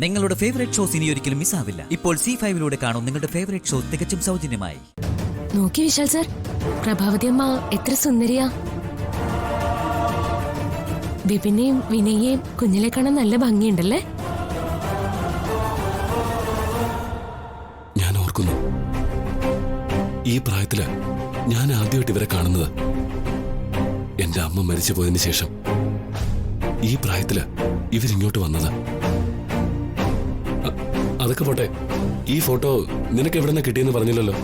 നിങ്ങളുടെ favourite shows ഇനി ഒരിക്കലും മിസ്സാവില്ല. ഇപ്പോൾ C5 കാണും നിങ്ങളുടെ ഫേവറേറ്റ് ഷോ തികച്ചും സൗജന്യമായി. നോക്കി വിശാൽ സർ, പ്രഭാവതി അമ്മ എത്ര സുന്ദരിയാ. ബിപിനെയും വിനയെയും കുഞ്ഞിലെ കാണാൻ നല്ല ഭംഗിയുണ്ടല്ലേ. ഞാൻ ഓർക്കുന്നു, ഈ പ്രായത്തില് ഞാൻ ആദ്യമായിട്ട് ഇവരെ കാണുന്നത്. എന്റെ അമ്മ മരിച്ചു പോയതിനു ശേഷം ഈ പ്രായത്തില് ഇവരിങ്ങോട്ട് വന്നത്. അതൊക്കെ പോട്ടെ, ഈ ഫോട്ടോ നിനക്ക് എവിടെ നിന്ന് കിട്ടിയെന്ന് പറഞ്ഞില്ലല്ലോ.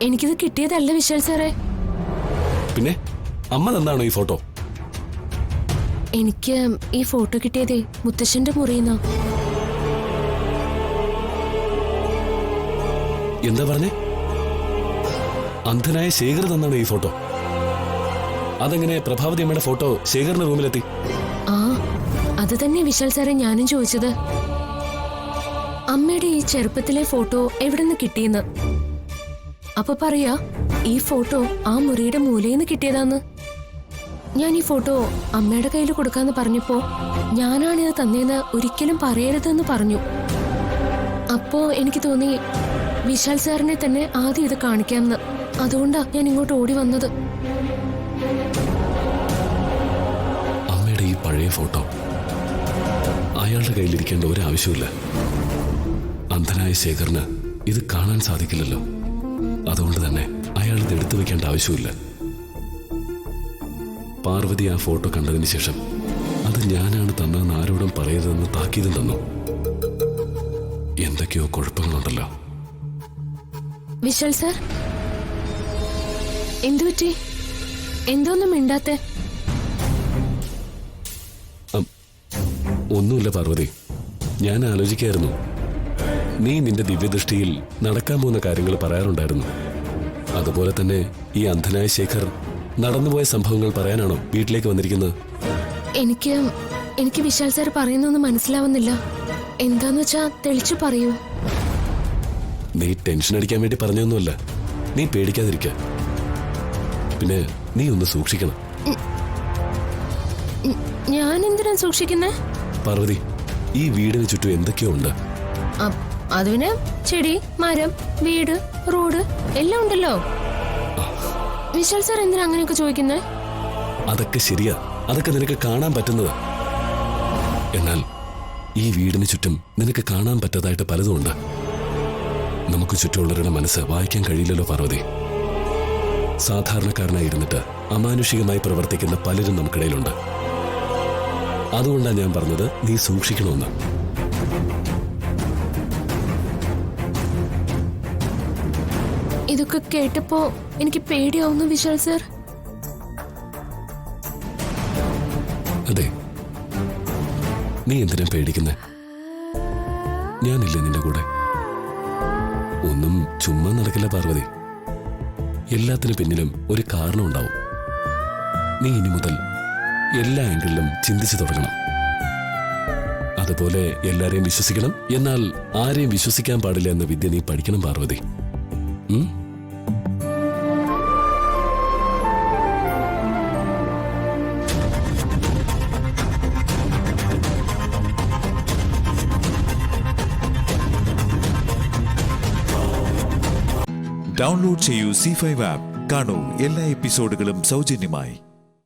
എനിക്കിത് കിട്ടിയതല്ല വിശാൽ സാറേ. പിന്നെ അമ്മ തന്നാണോ ഈ ഫോട്ടോ? എനിക്ക് ഈ ഫോട്ടോ കിട്ടിയതേ മുത്തശ്ശന്റെ മുറിയുന്നോ. എന്താ പറഞ്ഞേ? അന്ധനായ ശേഖർ തന്നാണോ ഈ ഫോട്ടോ? അതെങ്ങനെ പ്രഭാവതി അമ്മയുടെ ഫോട്ടോ ശേഖറിന്റെ റൂമിലെത്തി? ആ, അത് തന്നെ വിശാൽ സാറേ ഞാനും ചോദിച്ചത്. അമ്മയുടെ ഈ ചെറുപ്പത്തിലെ ഫോട്ടോ എവിടെ നിന്ന് കിട്ടിയെന്ന്. അപ്പൊ പറയാ, ഈ ഫോട്ടോ ആ മുറിയുടെ മൂലയിന്ന് കിട്ടിയതാന്ന്. ഞാൻ ഈ ഫോട്ടോ അമ്മയുടെ കയ്യിൽ കൊടുക്കാന്ന് പറഞ്ഞപ്പോ ഞാനാണിത് തന്നേന്ന് ഒരിക്കലും പറയരുതെന്ന് പറഞ്ഞു. അപ്പോ എനിക്ക് തോന്നി വിശാൽ സാറിനെ തന്നെ ആദ്യം ഇത് കാണിക്കാമെന്ന്. അതുകൊണ്ടാ ഞാൻ ഇങ്ങോട്ട് ഓടി വന്നത്. അമ്മയുടെ ഈ പഴയ ഫോട്ടോ അയാളുടെ കയ്യിലിരിക്കേണ്ട ഒരാവശ്യമില്ല. അന്ധനായ ശേഖറിന് ഇത് കാണാൻ സാധിക്കില്ലല്ലോ. അതുകൊണ്ട് തന്നെ അയാൾ ഇത് എടുത്തു വെക്കേണ്ട ആവശ്യമില്ല. പാർവതി ആ ഫോട്ടോ കണ്ടതിന് ശേഷം അത് ഞാനാണ് തന്നതെന്ന് ആരോടും പറയരുതെന്ന് താക്കീതും തന്നു. എന്തൊക്കെയോ കുഴപ്പങ്ങളുണ്ടല്ലോ. വിശാൽ സാർ, എന്തുപറ്റി? എന്തോന്നും മിണ്ടാത്തെ? ഒന്നുമില്ല പാർവതി, ഞാൻ ആലോചിക്കായിരുന്നു. നീ നിന്റെ ദിവ്യദൃഷ്ടിയിൽ നടക്കാൻ പോകുന്ന കാര്യങ്ങൾ പറയാറുണ്ടായിരുന്നു. അതുപോലെ തന്നെ ഈ അന്ധനായ ശേഖർ നടന്നുപോയ സംഭവങ്ങൾ പറയാനാണോ വീട്ടിലേക്ക് വന്നിരിക്കുന്നത്? എനിക്ക് വിശാൽ സാർ പറയുന്നൊന്നും മനസ്സിലാവുന്നില്ല. എന്താന്ന് വെച്ചാ തെളിച്ചു പറയൂ. നീ ടെൻഷൻ അടിക്കാൻ വേണ്ടി പറഞ്ഞൊന്നുമല്ല. നീ പേടിക്കാതിരിക്ക. പിന്നെ നീ ഒന്ന് സൂക്ഷിക്കണം. ഞാൻ എന്തിനാ സൂക്ഷിക്കുന്നേ? പാർവതി, ഈ വീടിന് ചുറ്റും എന്തൊക്കെയോ ഉണ്ട്. അത് പിന്നെ ചെടി, മരം, വീട്, റോഡ് എല്ലാം ഉണ്ടല്ലോ. വിശാൽ സാർ എന്തിനാ അങ്ങനെയൊക്കെ ചോദിക്കുന്നേ? അതൊക്കെ ശരിയാ, അതൊക്കെ നിനക്ക് കാണാൻ പറ്റുന്നത്. എന്നാൽ ഈ വീടിന് ചുറ്റും നിനക്ക് കാണാൻ പറ്റാതായിട്ട് പലതുമുണ്ട്. നമുക്ക് ചുറ്റുമുള്ളവരുടെ മനസ്സ് വായിക്കാൻ കഴിയില്ലല്ലോ പാർവതി. സാധാരണക്കാരനായിരുന്നിട്ട് അമാനുഷികമായി പ്രവർത്തിക്കുന്ന പലരും നമുക്കിടയിലുണ്ട്. അതുകൊണ്ടാണ് ഞാൻ പറഞ്ഞത് നീ സൂക്ഷിക്കണമെന്ന്. ഇതൊക്കെ കേട്ടപ്പോ എനിക്ക് പേടിയാവുന്നു വിശാൽ സാർ. അതെ, നീ എന്തിനാ പേടിക്കുന്നേ? ഞാനില്ലേ നിന്റെ കൂടെ. ഒന്നും ചുമ്മാ നടക്കില്ല പാർവതി. എല്ലാത്തിനു പിന്നിലും ഒരു കാരണം ഉണ്ടാവും. നീ ഇനി മുതൽ എല്ലാ ആംഗിളിലും ചിന്തിച്ചു തുടങ്ങണം. അതുപോലെ എല്ലാരെയും വിശ്വസിക്കണം. എന്നാൽ ആരെയും വിശ്വസിക്കാൻ പാടില്ല എന്ന വിദ്യ നീ പഠിക്കണം പാർവതി. ഡൗൺലോഡ് ചെയ്യൂ C5 ആപ്പ്. കാണൂ എല്ലാ എപ്പിസോഡുകളും സൗജന്യമായി.